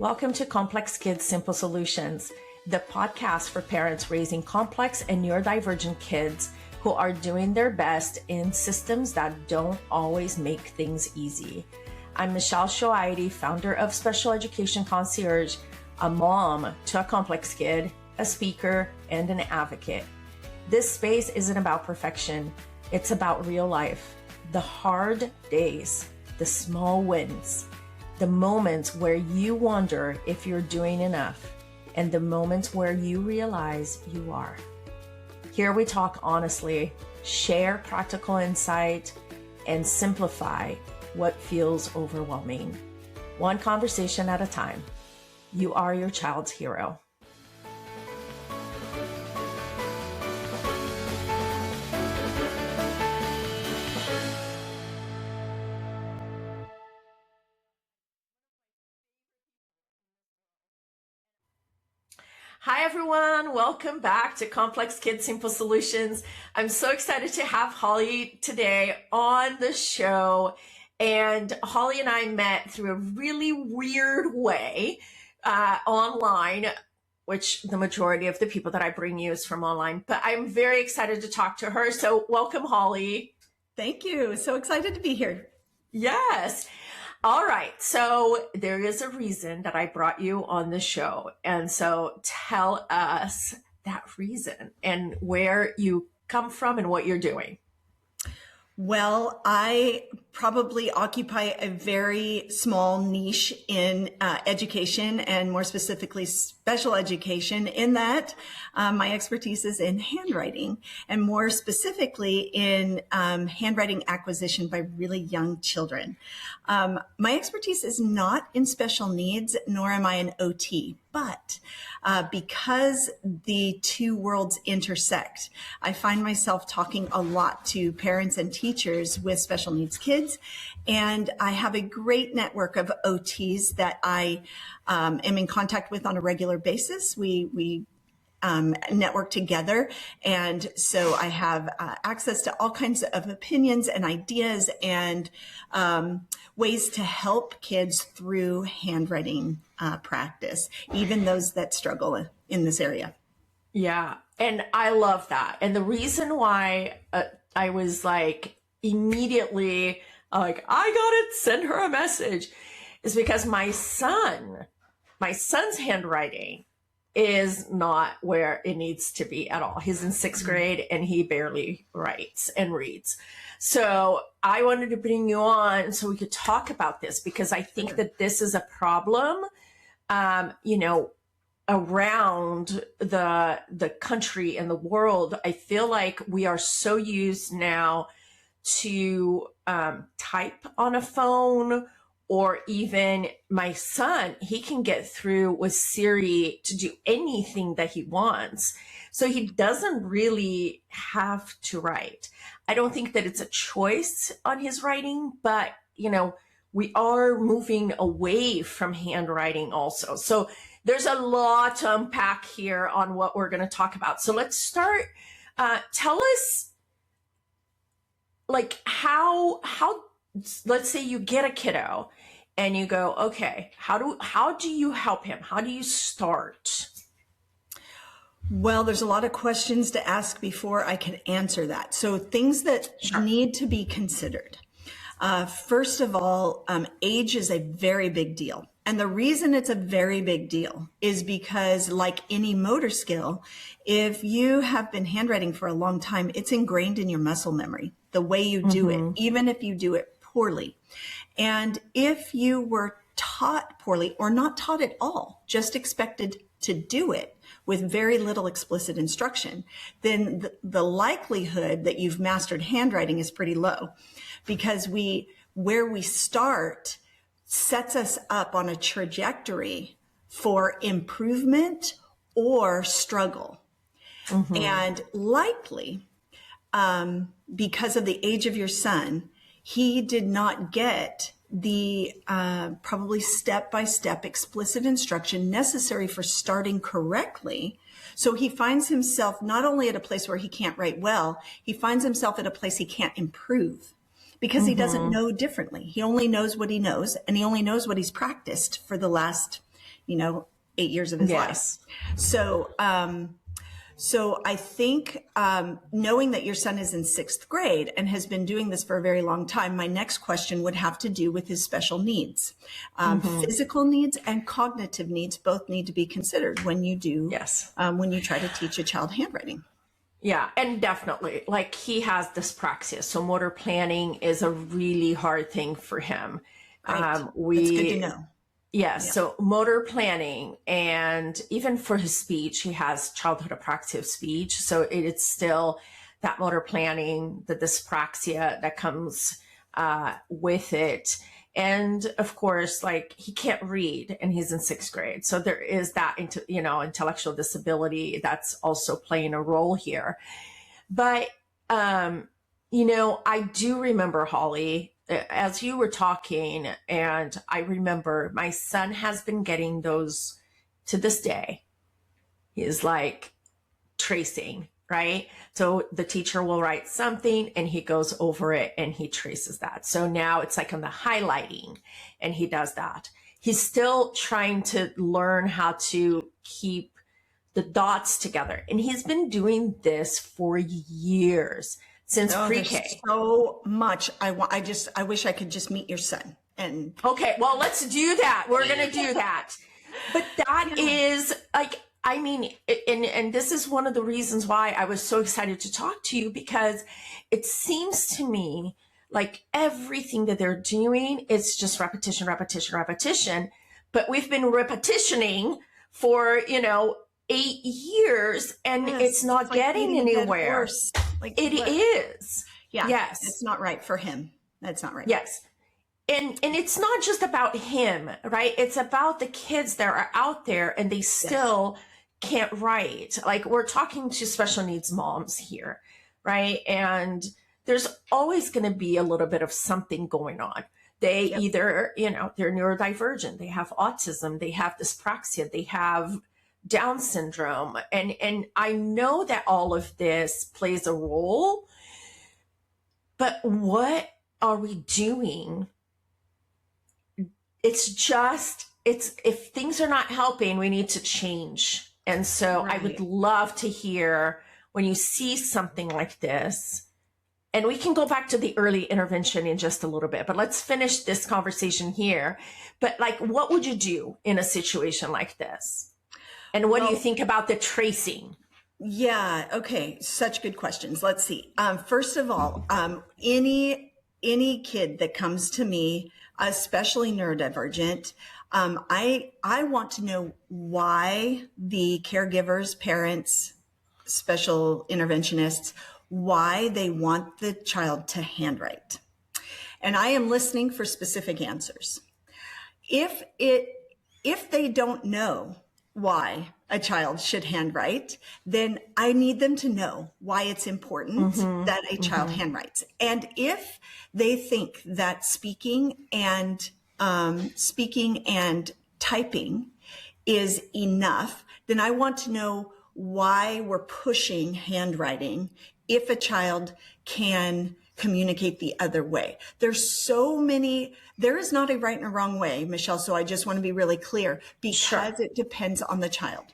Welcome to Complex Kids Simple Solutions, the podcast for parents raising complex and neurodivergent kids who are doing their best in systems that don't always make things easy. I'm Michelle Shoaidi, founder of Special Education Concierge, a mom to a complex kid, a speaker, and an advocate. This space isn't about perfection. It's about real life, the hard days, the small wins, the moments where you wonder if you're doing enough, and the moments where you realize you are. Here we talk honestly, share practical insight, and simplify what feels overwhelming. One conversation at a time. You are your child's hero. Hi everyone, welcome back to Complex Kids Simple Solutions. I'm so excited to have Holly today on the show. And Holly and I met through a really weird way online, which the majority of the people that I bring you is from online, but I'm very excited to talk to her. So welcome, Holly. Thank you. So excited to be here. Yes. All right. So there is a reason that I brought you on the show. And so tell us that reason and where you come from and what you're doing. Well, I probably occupy a very small niche in education, and more specifically special education, in that my expertise is in handwriting, and more specifically in handwriting acquisition by really young children. My expertise is not in special needs, nor am I an OT, but because the two worlds intersect, I find myself talking a lot to parents and teachers with special needs kids. And I have a great network of OTs that I am in contact with on a regular basis. We network together. And so I have access to all kinds of opinions and ideas and ways to help kids through handwriting practice, even those that struggle in this area. Yeah. And I love that. And the reason why I was like immediately like, I gotta send her a message is because my son's handwriting is not where it needs to be at all. He's in sixth grade and he barely writes and reads. So I wanted to bring you on so we could talk about this, because I think that this is a problem, around the country and the world. I feel like we are so used now to type on a phone, or even my son, he can get through with Siri to do anything that he wants. So he doesn't really have to write. I don't think that it's a choice on his writing, but we are moving away from handwriting also. So there's a lot to unpack here on what we're going to talk about. So let's start. Tell us, like, how let's say you get a kiddo and you go, okay, how do you help him? How do you start? Well, there's a lot of questions to ask before I can answer that. So things that need to be considered. First of all, age is a very big deal. And the reason it's a very big deal is because, like any motor skill, if you have been handwriting for a long time, it's ingrained in your muscle memory, the way you do it, even if you do it poorly. And if you were taught poorly or not taught at all, just expected to do it with very little explicit instruction, then the likelihood that you've mastered handwriting is pretty low, because where we start sets us up on a trajectory for improvement or struggle. And likely, because of the age of your son, he did not get the probably step-by-step explicit instruction necessary for starting correctly. So he finds himself not only at a place where he can't write well, he finds himself at a place he can't improve, because he doesn't know differently. He only knows what he knows, and he only knows what he's practiced for the last 8 years of his Yes. life. So I think knowing that your son is in 6th grade and has been doing this for a very long time, my next question would have to do with his special needs. Physical needs and cognitive needs both need to be considered when you do, Yes. when you try to teach a child handwriting. Yeah, and definitely, like, he has dyspraxia, so motor planning is a really hard thing for him. Right. That's good to know. Yes, yeah. So motor planning, and even for his speech, he has childhood apraxia of speech. So it's still that motor planning, the dyspraxia that comes with it. And of course, like, he can't read and he's in 6th grade. So there is that, intellectual disability that's also playing a role here. But, I do remember, Holly, as you were talking, and I remember my son has been getting those to this day. He is like tracing, right? So the teacher will write something and he goes over it and he traces that. So now it's like on the highlighting and he does that. He's still trying to learn how to keep the dots together. And he's been doing this for years. Since pre-K. So much. I wish I could just meet your son. And okay, well, let's do that. We're going to do that. But that is like, and this is one of the reasons why I was so excited to talk to you, because it seems to me like everything that they're doing is just repetition, repetition, repetition. But we've been repetitioning for, 8 years and it's not getting anywhere. It is. Yeah. Yes. It's not right for him. That's not right. Yes. And it's not just about him, right? It's about the kids that are out there and they still can't write. Like, we're talking to special needs moms here, right? And there's always going to be a little bit of something going on. They either, they're neurodivergent, they have autism, they have dyspraxia, they have Down syndrome. And I know that all of this plays a role, but what are we doing? If things are not helping, we need to change. And so I would love to hear when you see something like this, and we can go back to the early intervention in just a little bit, but let's finish this conversation here. But like, what would you do in a situation like this? And what do you think about the tracing? Yeah. Okay. Such good questions. Let's see. First of all, any kid that comes to me, especially neurodivergent, I want to know why the caregivers, parents, special interventionists, why they want the child to handwrite. And I am listening for specific answers. If they don't know why a child should handwrite, then I need them to know why it's important that a child handwrites. And if they think that speaking and typing is enough, then I want to know why we're pushing handwriting if a child can communicate the other way. There is not a right and a wrong way, Michelle, so I just want to be really clear, because it depends on the child.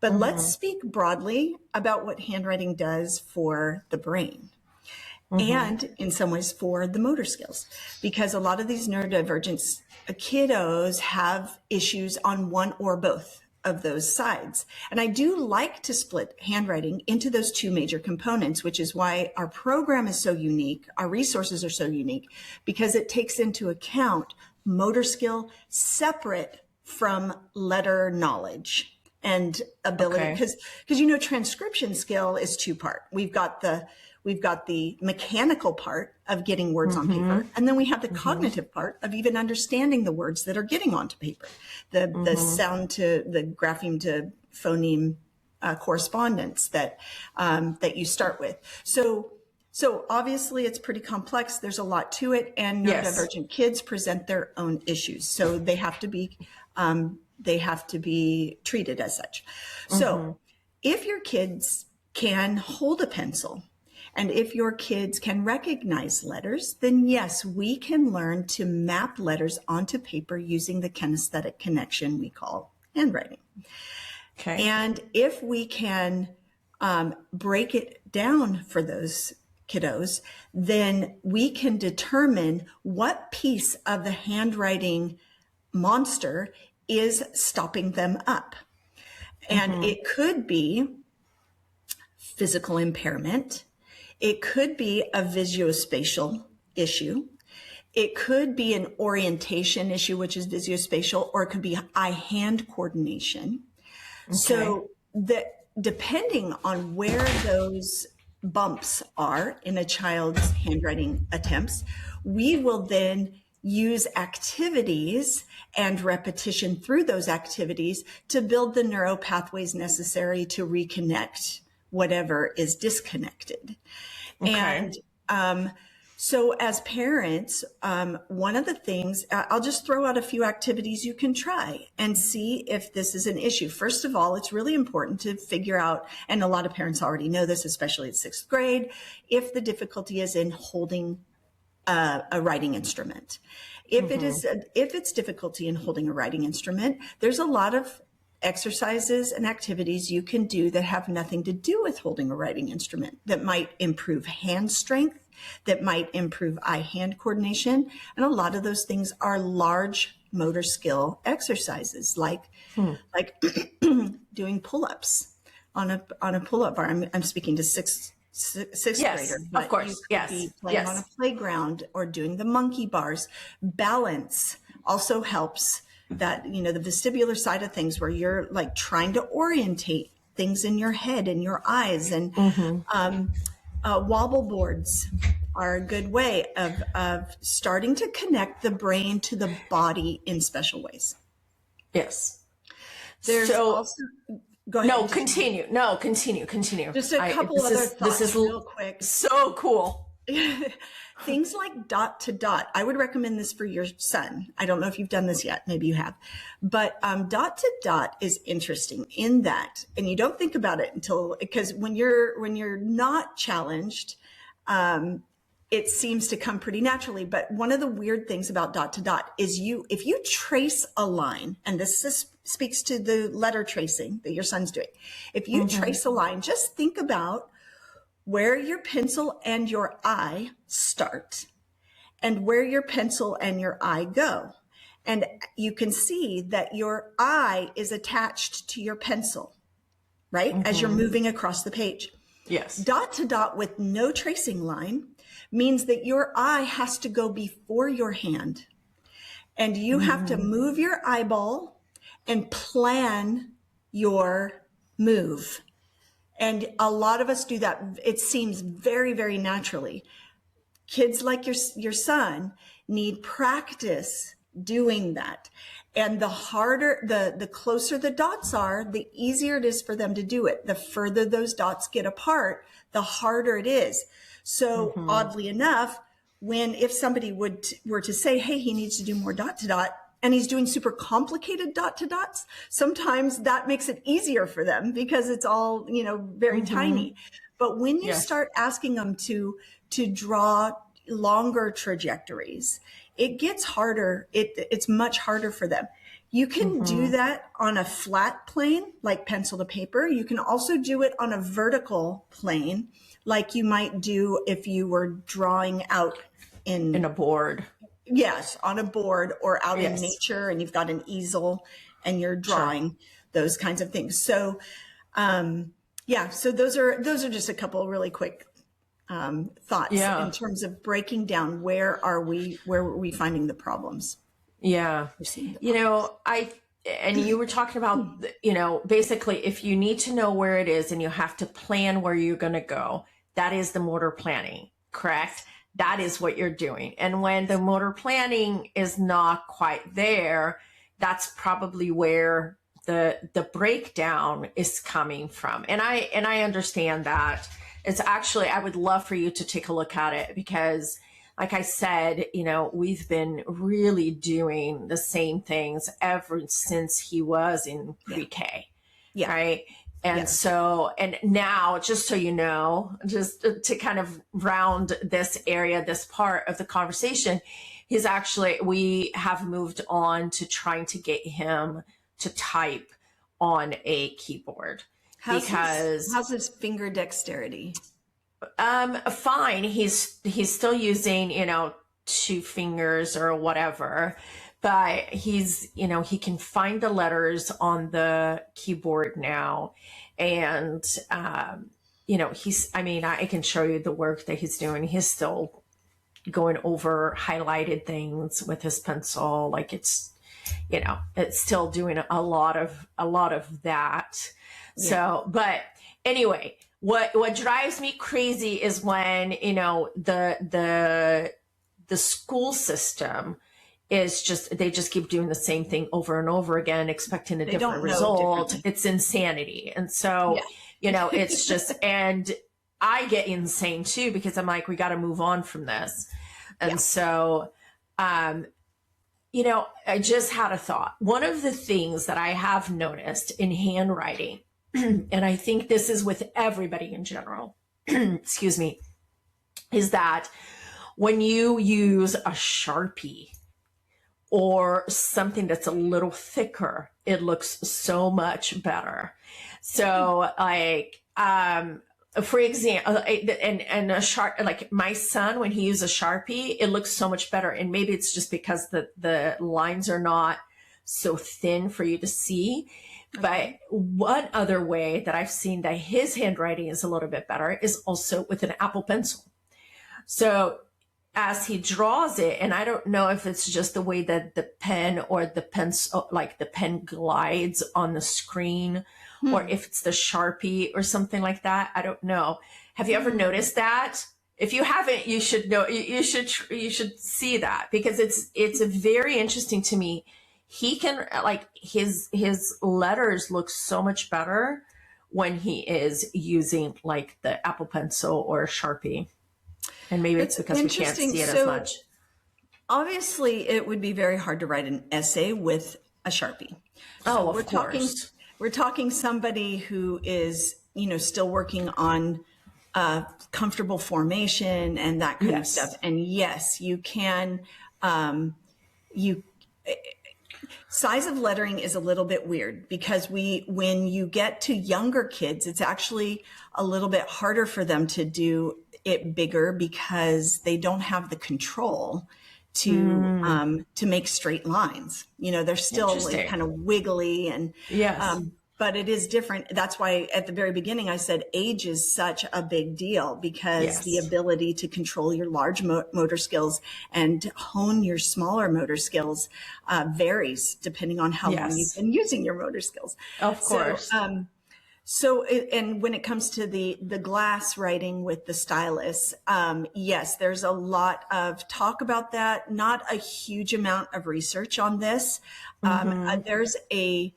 But let's speak broadly about what handwriting does for the brain and in some ways for the motor skills, because a lot of these neurodivergent kiddos have issues on one or both of those sides. And I do like to split handwriting into those two major components, which is why our program is so unique. Our resources are so unique, because it takes into account motor skill separate from letter knowledge and ability. Because transcription skill is two-part. We've got the mechanical part of getting words on paper, and then we have the cognitive part of even understanding the words that are getting onto paper, the sound to the grapheme to phoneme correspondence that you start with. So obviously it's pretty complex. There's a lot to it, and neurodivergent kids present their own issues, so they have to be treated as such. So if your kids can hold a pencil, and if your kids can recognize letters, then yes, we can learn to map letters onto paper using the kinesthetic connection we call handwriting. Okay. And if we can break it down for those kiddos, then we can determine what piece of the handwriting monster is stopping them up. And it could be physical impairment. It could be a visuospatial issue. It could be an orientation issue, which is visuospatial, or it could be eye-hand coordination. Okay. So depending on where those bumps are in a child's handwriting attempts, we will then use activities and repetition through those activities to build the neural pathways necessary to reconnect whatever is disconnected. Okay. And so as parents, one of the things, I'll just throw out a few activities you can try and see if this is an issue. First of all, it's really important to figure out, and a lot of parents already know this, especially at 6th grade, if the difficulty is in holding a writing instrument. If it's difficulty in holding a writing instrument, there's a lot of exercises and activities you can do that have nothing to do with holding a writing instrument that might improve hand strength, that might improve eye-hand coordination. And a lot of those things are large motor skill exercises, like doing pull-ups on a pull-up bar. I'm speaking to sixth grader. Of course. Yes. Be playing on a playground or doing the monkey bars. Balance also helps. That, the vestibular side of things, where you're like trying to orientate things in your head and your eyes, and wobble boards are a good way of starting to connect the brain to the body in special ways. Yes. There's also, go ahead. No, continue. No, continue. Just a couple other thoughts real quick. So cool. Things like dot to dot. I would recommend this for your son. I don't know if you've done this yet. Maybe you have. But dot to dot is interesting in that, and you don't think about it because when you're not challenged, it seems to come pretty naturally. But one of the weird things about dot to dot is if you trace a line, and this speaks to the letter tracing that your son's doing. If you trace a line, just think about where your pencil and your eye start and where your pencil and your eye go. And you can see that your eye is attached to your pencil, right? As you're moving across the page. Yes. Dot to dot with no tracing line means that your eye has to go before your hand, and you have to move your eyeball and plan your move. And a lot of us do that. It seems very, very naturally. Kids like your son need practice doing that. And the closer the dots are, the easier it is for them to do it. The further those dots get apart, the harder it is. So oddly enough, if somebody were to say, hey, he needs to do more dot to dot, and he's doing super complicated dot to dots, sometimes that makes it easier for them because it's all, very tiny. But when you start asking them to draw longer trajectories, it gets harder. It's much harder for them. You can do that on a flat plane, like pencil to paper. You can also do it on a vertical plane, like you might do if you were drawing out in a board. Yes, on a board or out in nature, and you've got an easel and you're drawing those kinds of things. So, so those are just a couple of really quick thoughts in terms of breaking down where are we finding the problems. Yeah. And you were talking about, basically if you need to know where it is and you have to plan where you're going to go, that is the motor planning, correct? That is what you're doing. And when the motor planning is not quite there, that's probably where the breakdown is coming from. And I understand that. It's actually, I would love for you to take a look at it because like I said, we've been really doing the same things ever since he was in pre-K, right? And so, and now, just so you know, just to kind of round this part of the conversation, we have moved on to trying to get him to type on a keyboard. How's his finger dexterity? Fine. He's still using, two fingers or whatever, but he can find the letters on the keyboard now. And, I can show you the work that he's doing. He's still going over highlighted things with his pencil. Like it's still doing a lot of that. Yeah. So, but anyway, what drives me crazy is when, the school system is they just keep doing the same thing over and over again, expecting a different result. It's insanity. And so, it's just, and I get insane too, because I'm like, we got to move on from this. And so, I just had a thought. One of the things that I have noticed in handwriting, and I think this is with everybody in general, excuse me, is that when you use a Sharpie or something that's a little thicker, it looks so much better. So like, for example, and a like my son, when he uses a Sharpie, it looks so much better. And maybe it's just because the lines are not so thin for you to see. Okay. But one other way that I've seen that his handwriting is a little bit better is also with an Apple Pencil. So as he draws it, and I don't know if it's just the way that the pen or the pencil, like the pen glides on the screen, or if it's the Sharpie or something like that. I don't know. Have you ever noticed that? If you haven't, you should know. You should see that, because it's very interesting to me. He can, like, his letters look so much better when he is using like the Apple Pencil or a Sharpie. And maybe it's because we can't see it as much. Obviously, it would be very hard to write an essay with a Sharpie. So of course. We're talking somebody who is, still working on comfortable formation and that kind of stuff. And yes, you can, size of lettering is a little bit weird, because when you get to younger kids, it's actually a little bit harder for them to it bigger, because they don't have the control to make straight lines. They're still like kind of wiggly, and but it is different. That's why at the very beginning I said age is such a big deal, because the ability to control your large motor skills and hone your smaller motor skills varies depending on how long you've been using your motor skills. Of course. So, and when it comes to the glass writing with the stylus, yes, there's a lot of talk about that. Not a huge amount of research on this. There's a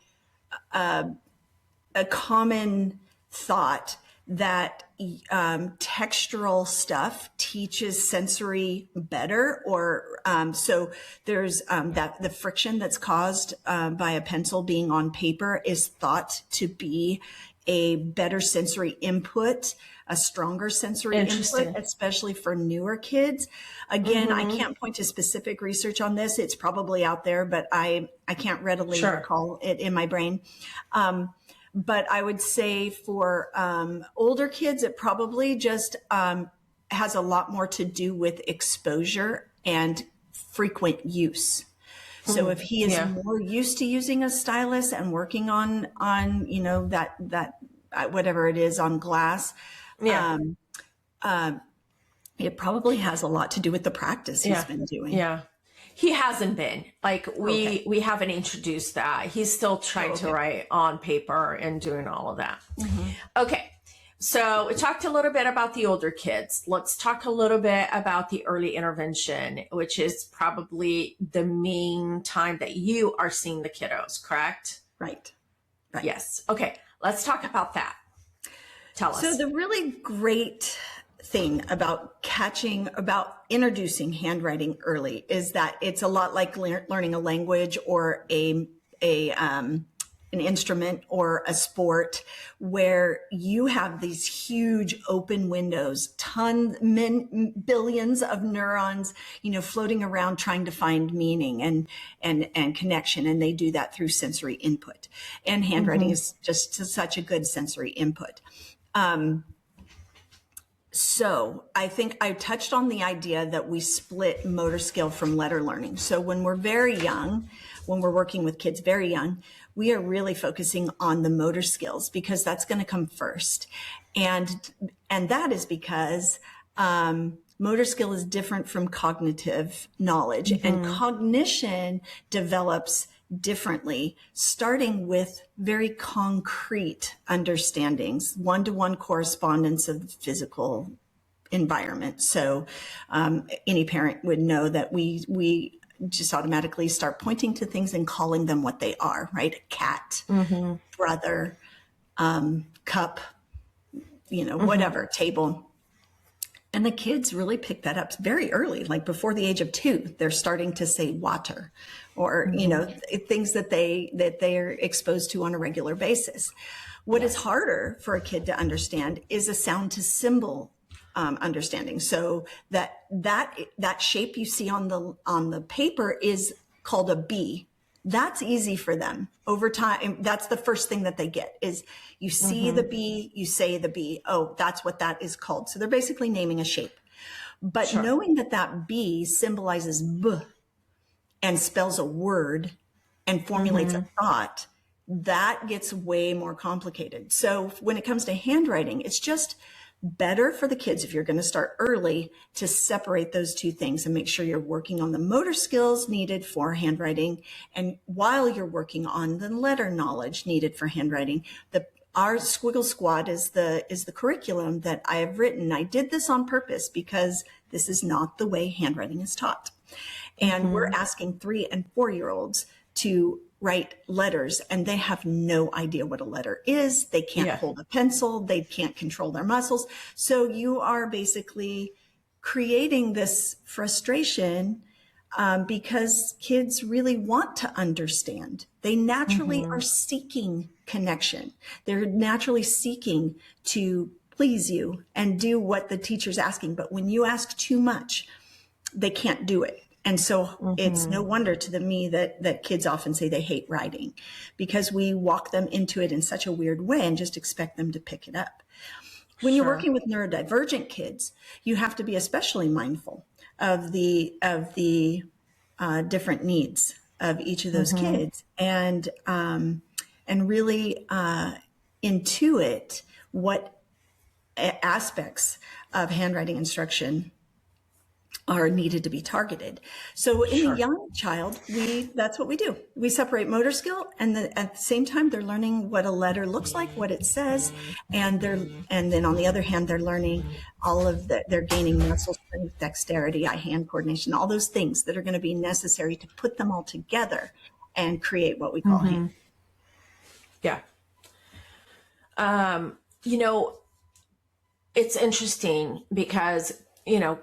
common thought that textural stuff teaches sensory better, or so there's that the friction that's caused by a pencil being on paper is thought to be a better sensory input, a stronger sensory input, especially for newer kids. Again, I can't point to specific research on this. It's probably out there, but I can't readily recall it in my brain. But I would say for older kids, it probably just has a lot more to do with exposure and frequent use. So if he is more used to using a stylus and working on that whatever it is on glass, it probably has a lot to do with the practice he's been doing. Yeah. He hasn't been, like, we haven't introduced that. He's still trying to write on paper and doing all of that. Okay. So we talked a little bit about the older kids. Let's talk a little bit about the early intervention, which is probably the main time that you are seeing the kiddos, correct? Right. Yes. Okay. Let's talk about that. Tell us. So the really great thing about introducing handwriting early is that it's a lot like learning a language or a an instrument or a sport where you have these huge open windows, billions of neurons, floating around trying to find meaning and connection. And they do that through sensory input. And handwriting is just such a good sensory input. So I think I touched on the idea that we split motor skill from letter learning. So when we're very young, when we're working with kids very young, we are really focusing on the motor skills because that's going to come first. And that is because motor skill is different from cognitive knowledge, and cognition develops differently, starting with very concrete understandings, one-to-one correspondence of the physical environment. So any parent would know that we just automatically start pointing to things and calling them what they are, right? A cat, brother, cup, whatever, table. And the kids really pick that up very early, like before the age of 2, they're starting to say water or, things that they are exposed to on a regular basis. What is harder for a kid to understand is a sound to symbol understanding. So that shape you see on the paper is called a B. That's easy for them over time. That's the first thing that they get is you see the B, you say the B. Oh, that's what that is called. So they're basically naming a shape. But knowing that B symbolizes B and spells a word and formulates a thought, that gets way more complicated. So when it comes to handwriting, it's just better for the kids, if you're going to start early, to separate those two things and make sure you're working on the motor skills needed for handwriting. And while you're working on the letter knowledge needed for handwriting, our Squiggle Squad is the curriculum that I have written. I did this on purpose because this is not the way handwriting is taught. And we're asking 3 and 4-year-olds to write letters, and they have no idea what a letter is. They can't hold a pencil. They can't control their muscles. So you are basically creating this frustration because kids really want to understand. They naturally are seeking connection. They're naturally seeking to please you and do what the teacher's asking. But when you ask too much, they can't do it. And so it's no wonder to me that kids often say they hate writing because we walk them into it in such a weird way and just expect them to pick it up. When you're working with neurodivergent kids, you have to be especially mindful of the different needs of each of those kids and really intuit what aspects of handwriting instruction are needed to be targeted. So in a young child, that's what we do. We separate motor skill, and at the same time, they're learning what a letter looks like, what it says, and then on the other hand, they're learning they're gaining muscle strength, dexterity, eye-hand coordination, all those things that are going to be necessary to put them all together and create what we call hand. Yeah. It's interesting because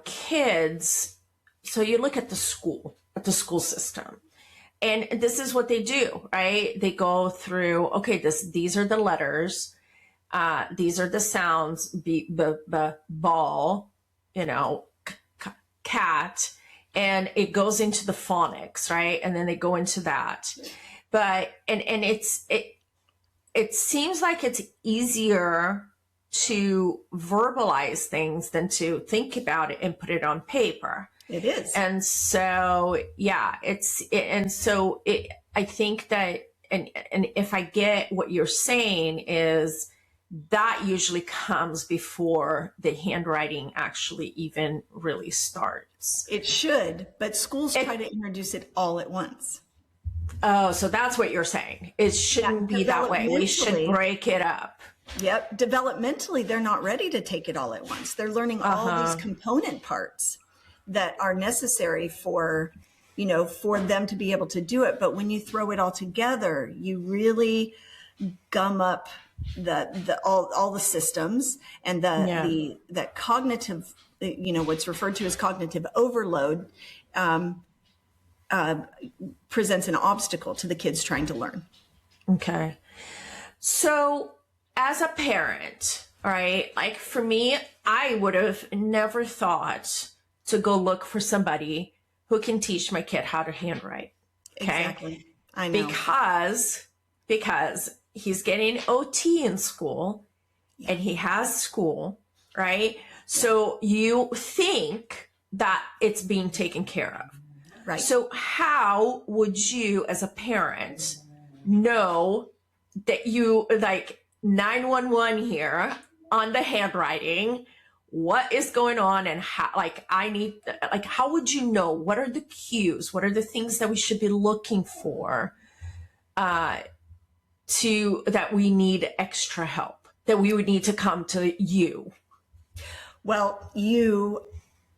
kids, so you look at the school system, and this is what they do, right? They go through, okay, these are the letters, these are the sounds, ball, cat, and it goes into the phonics, right? And then they go into that. But, and it seems like it's easier to verbalize things than to think about it and put it on paper. It is. And so, I think that, and if I get what you're saying is that usually comes before the handwriting actually even really starts. It should, but schools try to introduce it all at once. Oh, so that's what you're saying. It shouldn't be that way. We should break it up. Yep. Developmentally, they're not ready to take it all at once. They're learning all these component parts that are necessary for them to be able to do it. But when you throw it all together, you really gum up all the systems and the cognitive, what's referred to as cognitive overload, presents an obstacle to the kids trying to learn. Okay. So, as a parent, all right, like for me, I would have never thought to go look for somebody who can teach my kid how to handwrite. Okay. Exactly. I know. Because he's getting OT in school and he has school, right? So you think that it's being taken care of. Right. So how would you as a parent know that you like 911 here on the handwriting, what is going on, and how, like, how would you know? What are the cues? What are the things that we should be looking for that we need extra help, that we would need to come to you? Well, you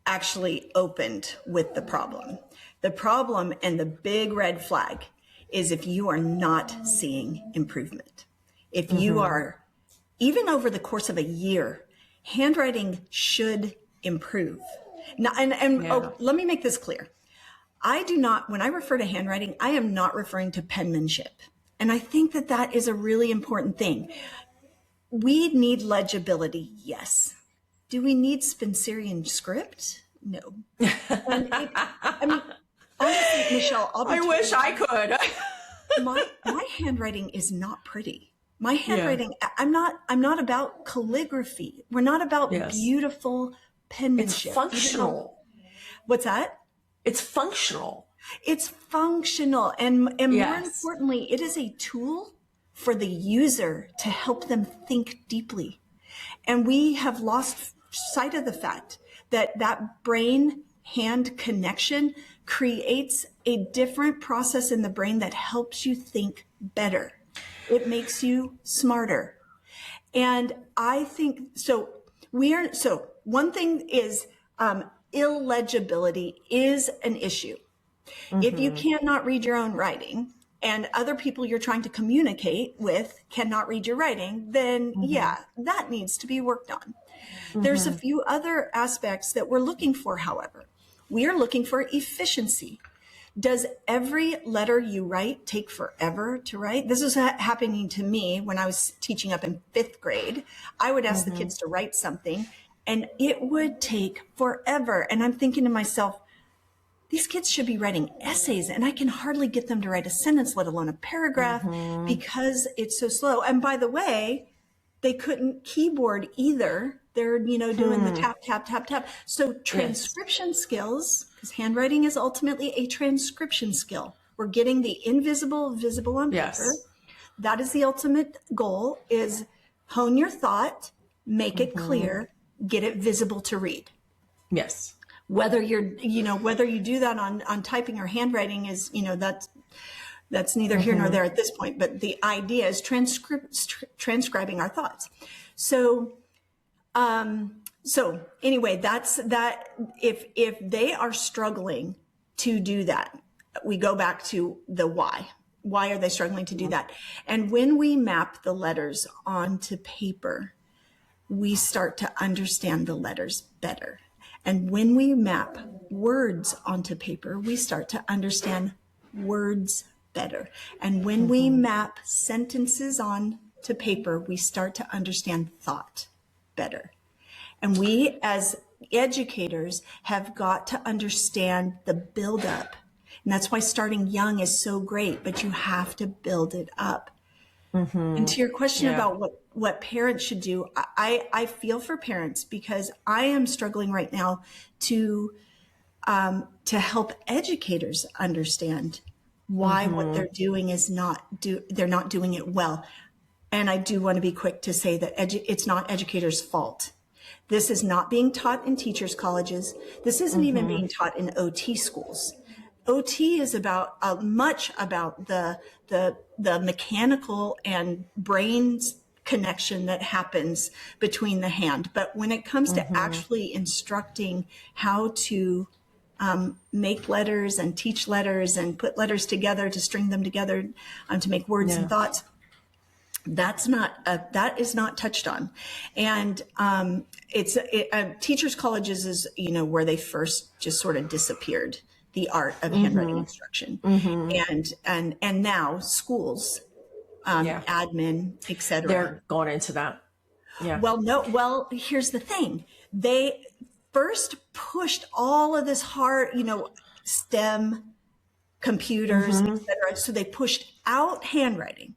actually opened with the problem. The problem and the big red flag is if you are not seeing improvement. If you are, even over the course of a year, handwriting should improve. Now, let me make this clear. I do not, when I refer to handwriting, I am not referring to penmanship. And I think that that is a really important thing. We need legibility, yes. Do we need Spencerian script? No. Honestly, Michelle, I wish I could. my handwriting is not pretty. My handwriting, I'm not about calligraphy. We're not about beautiful penmanship. It's functional. What's that? It's functional. It's functional. And more importantly, it is a tool for the user to help them think deeply. And we have lost sight of the fact that that brain-hand connection creates a different process in the brain that helps you think better. It makes you smarter. And I think, so one thing is illegibility is an issue. If you cannot read your own writing and other people you're trying to communicate with cannot read your writing, then that needs to be worked on. There's a few other aspects that we're looking for, however. We are looking for efficiency. Does every letter you write take forever to write? This is happening to me when I was teaching up in 5th grade. I would ask the kids to write something and it would take forever. And I'm thinking to myself, these kids should be writing essays and I can hardly get them to write a sentence, let alone a paragraph, because it's so slow. And by the way, they couldn't keyboard either. They're, doing the tap, tap, tap, tap. So transcription skills, because handwriting is ultimately a transcription skill. We're getting the invisible visible on paper. That is the ultimate goal, is hone your thought, make it clear, get it visible to read. Yes. Whether whether you do that on typing or handwriting is, that's neither here nor there at this point. But the idea is transcribing our thoughts. So anyway, that's that. If they are struggling to do that, we go back to the why. Why are they struggling to do that? And when we map the letters onto paper, we start to understand the letters better. And when we map words onto paper, we start to understand words better. And when we map sentences onto paper, we start to understand thought better. And we as educators have got to understand the buildup. And that's why starting young is so great, but you have to build it up. And to your question about what parents should do, I feel for parents because I am struggling right now to help educators understand why what they're doing is they're not doing it well. And I do want to be quick to say that it's not educators' fault. This is not being taught in teachers' colleges. This isn't even being taught in OT schools. OT is about much about the mechanical and brains connection that happens between the hand. But when it comes to actually instructing how to make letters and teach letters and put letters together to string them together to make words and thoughts, that is not touched on. And teachers' colleges is where they first just sort of disappeared the art of handwriting instruction. And now schools Yeah. admin, etc. They're going into that. Yeah. Well, no, well, here's the thing. They first pushed all of this hard, STEM, computers, etc. So they pushed out handwriting.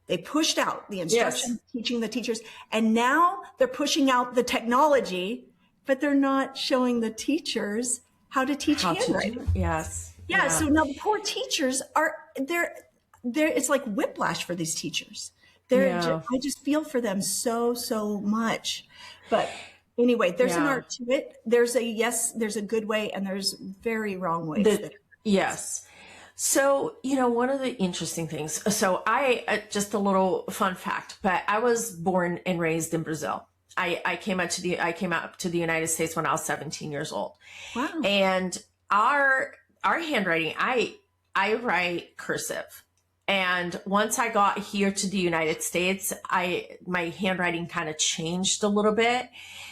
They pushed out the instruction, teaching the teachers, and now they're pushing out the technology, but they're not showing the teachers how to teach handwriting. Yes. Yeah. So now the poor teachers they're it's like whiplash for these teachers. I just feel for them so much. But anyway, there's an art to it. There's a good way, and there's very wrong ways. Yes. So, one of the interesting things, so just a little fun fact, but I was born and raised in Brazil. I came out to the United States when I was 17 years old. Wow. And our handwriting, I write cursive. And once I got here to the United States, my handwriting kind of changed a little bit.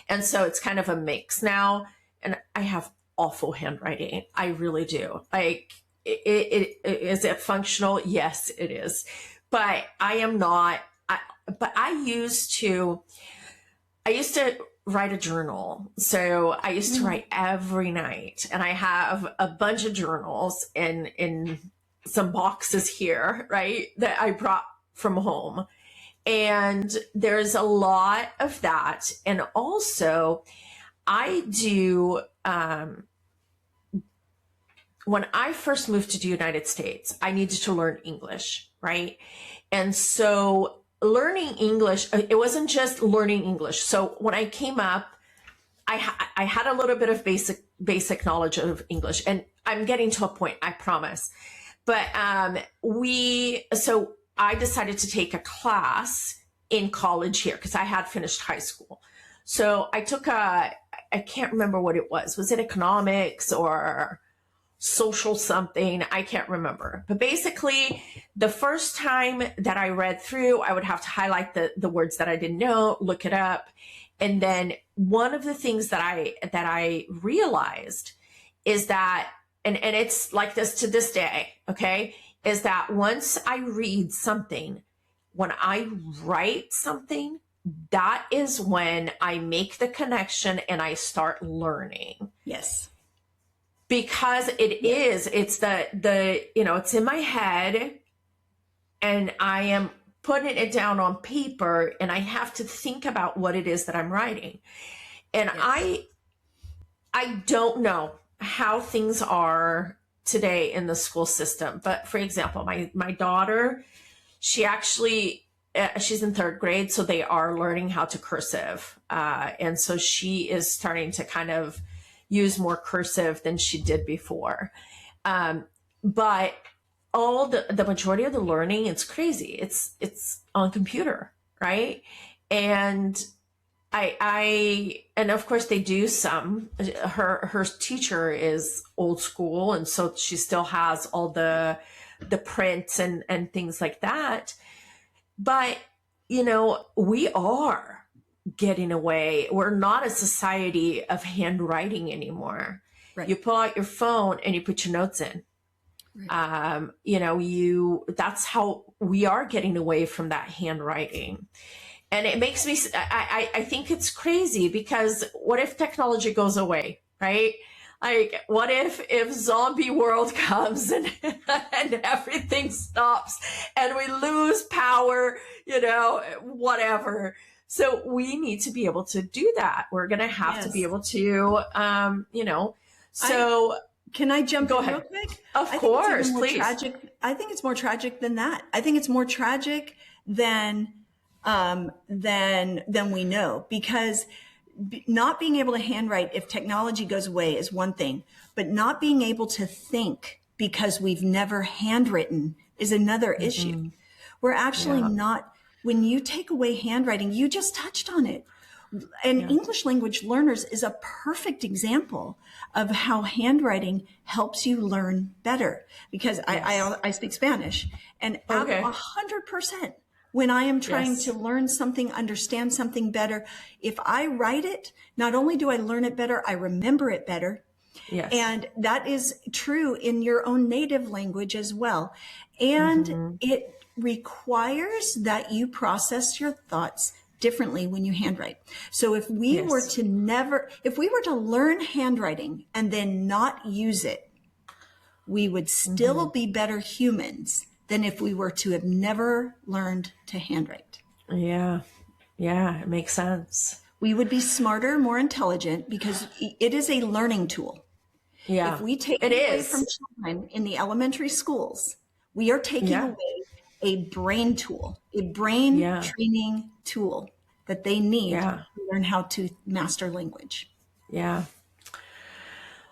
And so it's kind of a mix now. And I have awful handwriting. I really do. Like, is it functional? Yes, it is. But I am not, but I used to write a journal. So I used to write every night, and I have a bunch of journals in some boxes here, right, that I brought from home. And there's a lot of that. And also I do, when I first moved to the United States, I needed to learn English, right? And so learning English, it wasn't just learning English. So when I came up, I had a little bit of basic knowledge of English, and I'm getting to a point, I promise. But so I decided to take a class in college here because I had finished high school. So I took I can't remember what it was. Was it economics or social something? I can't remember. But basically, the first time that I read through, I would have to highlight the words that I didn't know, look it up. And then one of the things that I realized is that, and it's like this to this day, okay, is that once I read something, when I write something, that is when I make the connection and I start learning. Yes. Because it's it's in my head, and I am putting it down on paper, and I have to think about what it is that I'm writing. And yes. I don't know how things are today in the school system, but for example, my daughter, she actually, she's in third grade, so they are learning how to cursive. And so she is starting to kind of use more cursive than she did before. But all the majority of the learning, it's crazy. It's on computer, right? And and of course they do some, her teacher is old school. And so she still has all the prints and things like that. But, we are getting away. We're not a society of handwriting anymore. Right. You pull out your phone and you put your notes in. Right. That's how we are getting away from that handwriting. And it makes me, I think it's crazy, because what if technology goes away, right? Like, what if zombie world comes and everything stops and we lose power, whatever. So we need to be able to do that. We're going to have to be able to, so. Can I jump in ahead. real quick? Of course, please. I think it's more tragic than that. I think it's more tragic than we know, because not being able to handwrite, if technology goes away, is one thing, but not being able to think because we've never handwritten is another issue. We're actually not, when you take away handwriting, you just touched on it. And English language learners is a perfect example of how handwriting helps you learn better, because I speak Spanish, and 100%. When I am trying to learn something, understand something better, if I write it, not only do I learn it better, I remember it better. Yes. And that is true in your own native language as well. And it requires that you process your thoughts differently when you handwrite. So if we were to learn handwriting and then not use it, we would still be better humans than if we were to have never learned to handwrite. Yeah. Yeah. It makes sense. We would be smarter, more intelligent, because it is a learning tool. Yeah. If we take it it away is. from children in the elementary schools, we are taking Yeah. away a brain tool, a brain Yeah. training tool that they need Yeah. to learn how to master language. Yeah.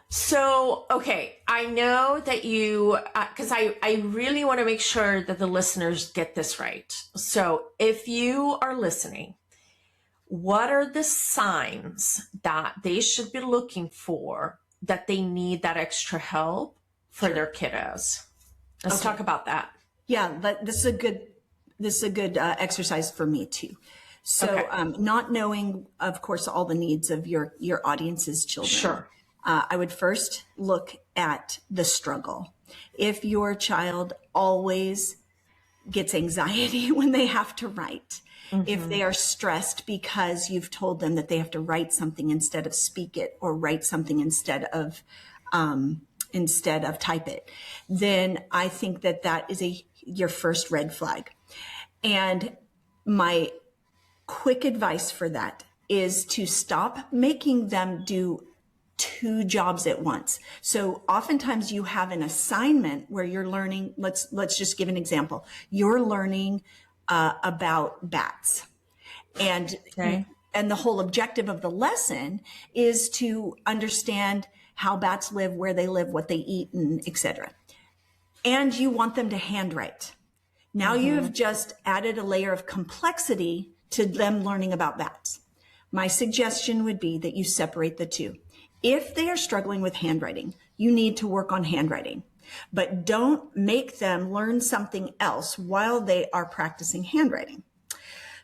So, okay, I know that you, because I really want to make sure that the listeners get this right. So if you are listening, what are the signs that they should be looking for that they need that extra help for their kiddos? Let's talk about that. Yeah, but this is a good exercise for me too. So, not knowing, of course, all the needs of your audience's children. Sure. I would first look at the struggle. If your child always gets anxiety when they have to write, if they are stressed because you've told them that they have to write something instead of speak it, or write something instead of type it, then I think that is your first red flag. And my quick advice for that is to stop making them do two jobs at once. So oftentimes you have an assignment where you're learning, let's just give an example. You're learning about bats. And the whole objective of the lesson is to understand how bats live, where they live, what they eat, and etc. And you want them to handwrite. Now you have just added a layer of complexity to them learning about bats. My suggestion would be that you separate the two. If they are struggling with handwriting, you need to work on handwriting, but don't make them learn something else while they are practicing handwriting.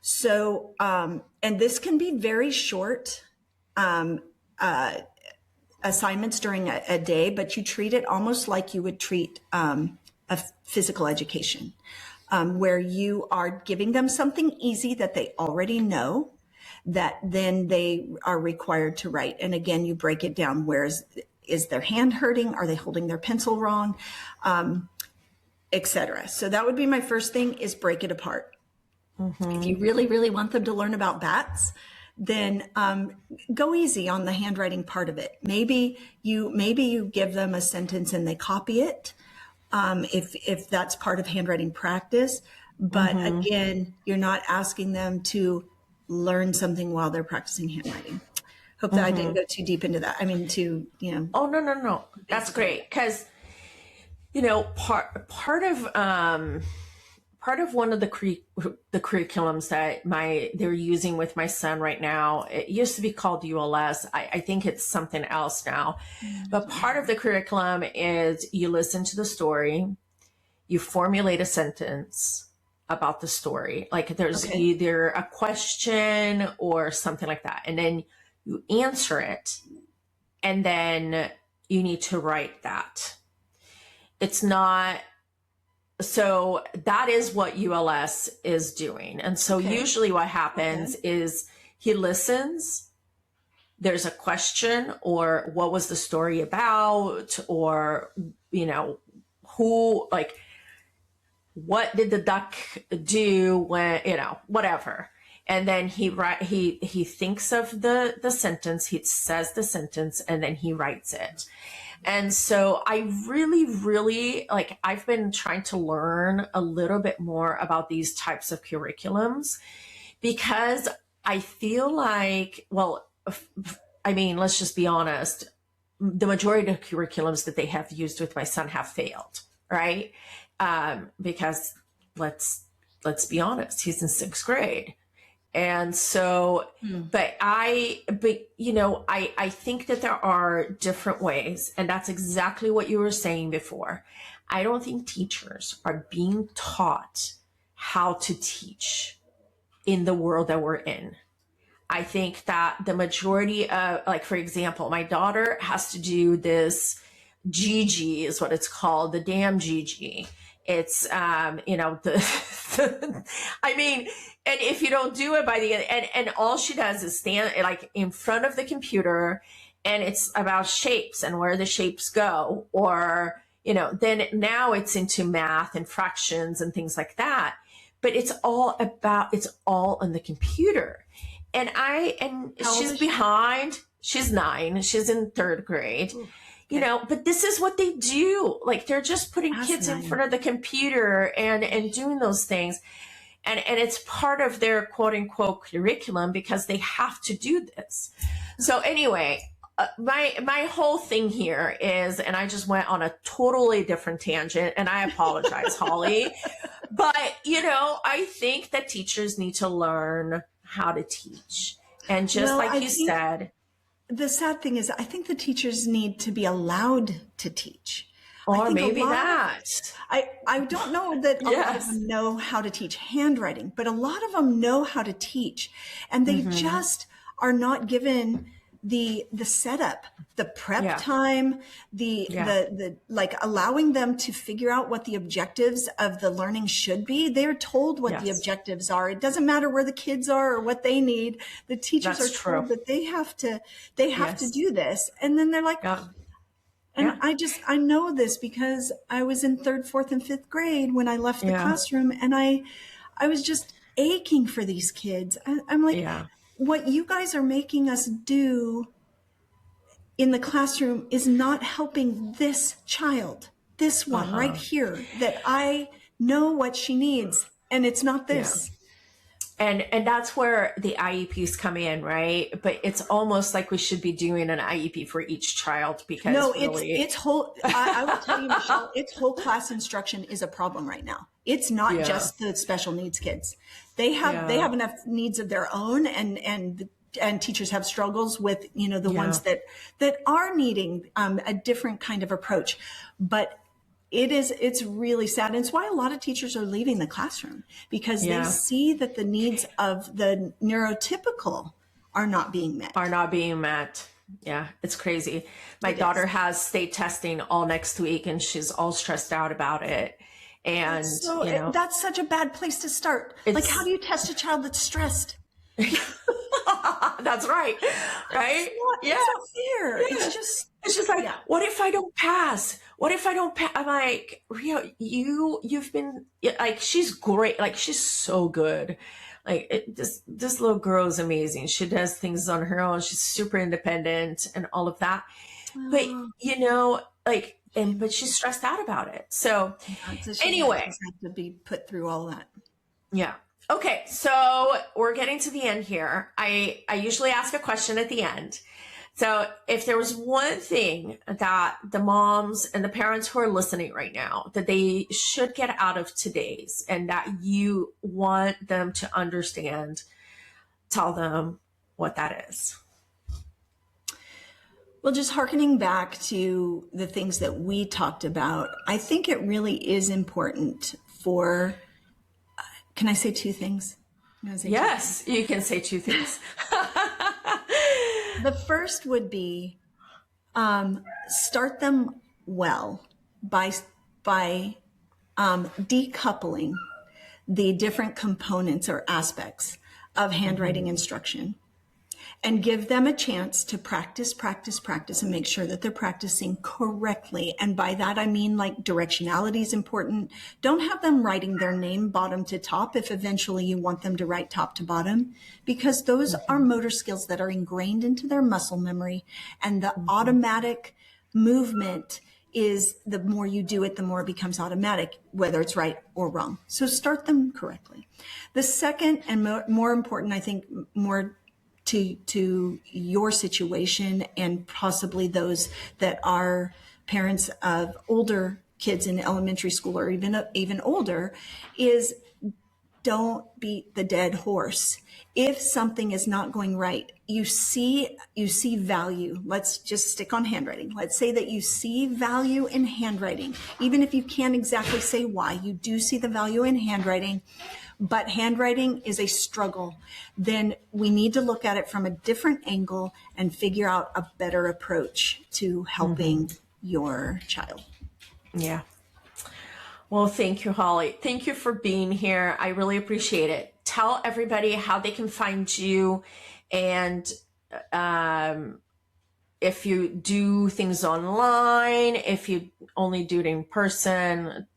So, and this can be very short assignments during a day, but you treat it almost like you would treat a physical education, where you are giving them something easy that they already know, that then they are required to write. And again, you break it down. Where is their hand hurting? Are they holding their pencil wrong? Etc. So that would be my first thing, is break it apart. If you really, really want them to learn about bats, then go easy on the handwriting part of it. Maybe you give them a sentence and they copy it, if that's part of handwriting practice. But again, you're not asking them to learn something while they're practicing handwriting. Hope that I didn't go too deep into that. I mean, Oh, no. That's great. Because, part of one of the curriculums that they're using with my son right now, it used to be called ULS. I think it's something else now. But part of the curriculum is you listen to the story, you formulate a sentence about the story. Like there's either a question or something like that. And then you answer it. And then you need to write that. It's not, so that is what ULS is doing. And so usually what happens is he listens, there's a question, or what was the story about? Or, who, like, what did the duck do when, whatever. And then he thinks of the sentence, he says the sentence, and then he writes it. And so I really, really, I've been trying to learn a little bit more about these types of curriculums, because I feel like, let's just be honest, the majority of curriculums that they have used with my son have failed, right? Because let's be honest, he's in 6th grade. And so, I think that there are different ways, and that's exactly what you were saying before. I don't think teachers are being taught how to teach in the world that we're in. I think that the majority of, like, for example, my daughter has to do this GG is what it's called, the damn GG. It's, I mean, and if you don't do it by the end, and all she does is stand like in front of the computer, and it's about shapes and where the shapes go, or, then now it's into math and fractions and things like that. But it's all on the computer. And she's behind, she's 9, she's in 3rd grade. Okay. But this is what they do. Like, they're just putting kids in front of the computer and doing those things. And it's part of their quote unquote curriculum because they have to do this. So anyway, my whole thing here is, and I just went on a totally different tangent, and I apologize, Holly, but I think that teachers need to learn how to teach. And just like you said, the sad thing is, I think the teachers need to be allowed to teach. Or maybe that. I don't know that a lot of them know how to teach handwriting, but a lot of them know how to teach. And they just are not given the setup, the prep time, the like allowing them to figure out what the objectives of the learning should be. They're told what the objectives are. It doesn't matter where the kids are or what they need. The teachers are told that they have to do this. And then they're like, and I know this because I was in 3rd, 4th, and 5th grade when I left the classroom, and I was just aching for these kids. I'm like, what you guys are making us do in the classroom is not helping this child, this one right here, that I know what she needs, and it's not this. And that's where the IEPs come in, right? But it's almost like we should be doing an IEP for each child, because it's whole. I will tell you, Michelle, it's whole class instruction is a problem right now. It's not just the special needs kids. They have enough needs of their own, and teachers have struggles with the ones that are needing a different kind of approach. But it's really sad. And it's why a lot of teachers are leaving the classroom, because they see that the needs of the neurotypical are not being met. Yeah, it's crazy. My daughter has state testing all next week, and she's all stressed out about it. And that's such a bad place to start. Like, how do you test a child that's stressed? That's right. Right? It's not fair. Yeah. It's just like, what if I don't pass? What if I don't pass? I'm like, Rio, you've been like, she's great. Like, she's so good. Like, this little girl is amazing. She does things on her own. She's super independent and all of that. But but she's stressed out about it. So anyway, have to be put through all that. Yeah. Okay, so we're getting to the end here. I usually ask a question at the end. So if there was one thing that the moms and the parents who are listening right now that they should get out of today's, and that you want them to understand, tell them what that is. Well, just hearkening back to the things that we talked about, I think it really is important for, can I say 2 things? Yes, you can say 2 things. The first would be start them well by decoupling the different components or aspects of handwriting instruction, and give them a chance to practice, and make sure that they're practicing correctly. And by that, I mean, like, directionality is important. Don't have them writing their name bottom to top if eventually you want them to write top to bottom, because those are motor skills that are ingrained into their muscle memory. And the automatic movement is, the more you do it, the more it becomes automatic, whether it's right or wrong. So start them correctly. The second, and more important, I think, more to your situation, and possibly those that are parents of older kids in elementary school or even older, is don't beat the dead horse. If something is not going right, you see value. Let's just stick on handwriting. Let's say that you see value in handwriting. Even if you can't exactly say why, you do see the value in handwriting. but handwriting is a struggle, then we need to look at it from a different angle and figure out a better approach to helping your child. Yeah. Well, thank you, Holly. Thank you for being here. I really appreciate it. Tell everybody how they can find you, and if you do things online, if you only do it in person,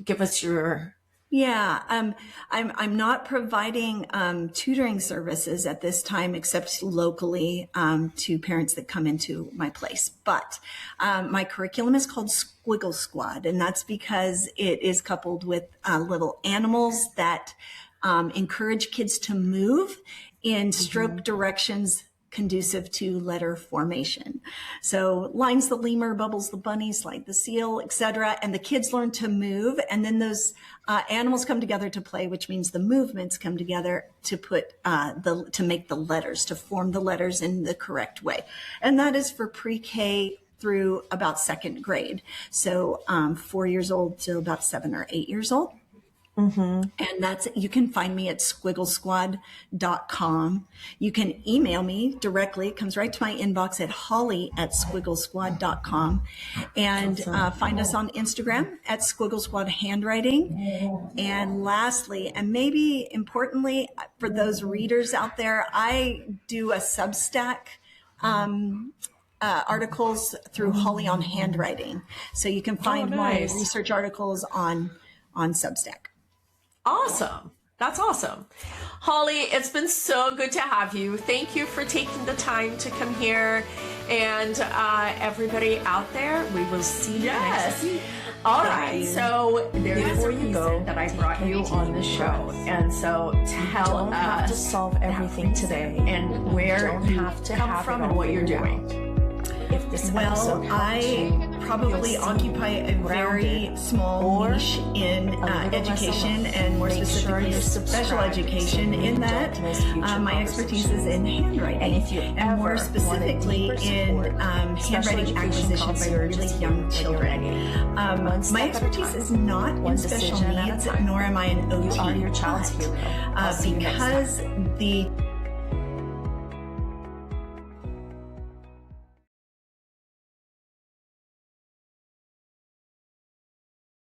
give us your... Yeah, I'm not providing tutoring services at this time, except locally to parents that come into my place. But my curriculum is called Squiggle Squad, and that's because it is coupled with little animals that encourage kids to move in stroke directions conducive to letter formation. So lines the lemur, bubbles the bunny, slide the seal, etc. And the kids learn to move, and then those animals come together to play, which means the movements come together to put to make the letters, to form the letters in the correct way. And that is for pre-K through about second grade. So 4 years old to about 7 or 8 years old. And you can find me at squigglesquad.com. You can email me directly. It comes right to my inbox at holly@squigglesquad.com. And find us on Instagram at Squiggle Squad Handwriting. And lastly, and maybe importantly for those readers out there, I do a Substack articles through Holly on Handwriting. So you can find my research articles on Substack. Awesome. That's awesome. Holly, it's been so good to have you. Thank you for taking the time to come here. And everybody out there, we will see you next week. All right. So there's a reason that I brought you on the show. And so tell us, have to solve everything today, and where you have to come from and what you're doing. If this Well, I probably occupy a very small niche in education, and more specifically special education, in that my expertise is in handwriting, and more specifically in handwriting acquisition by really young children. My expertise is not in special needs, nor am I an OT, because the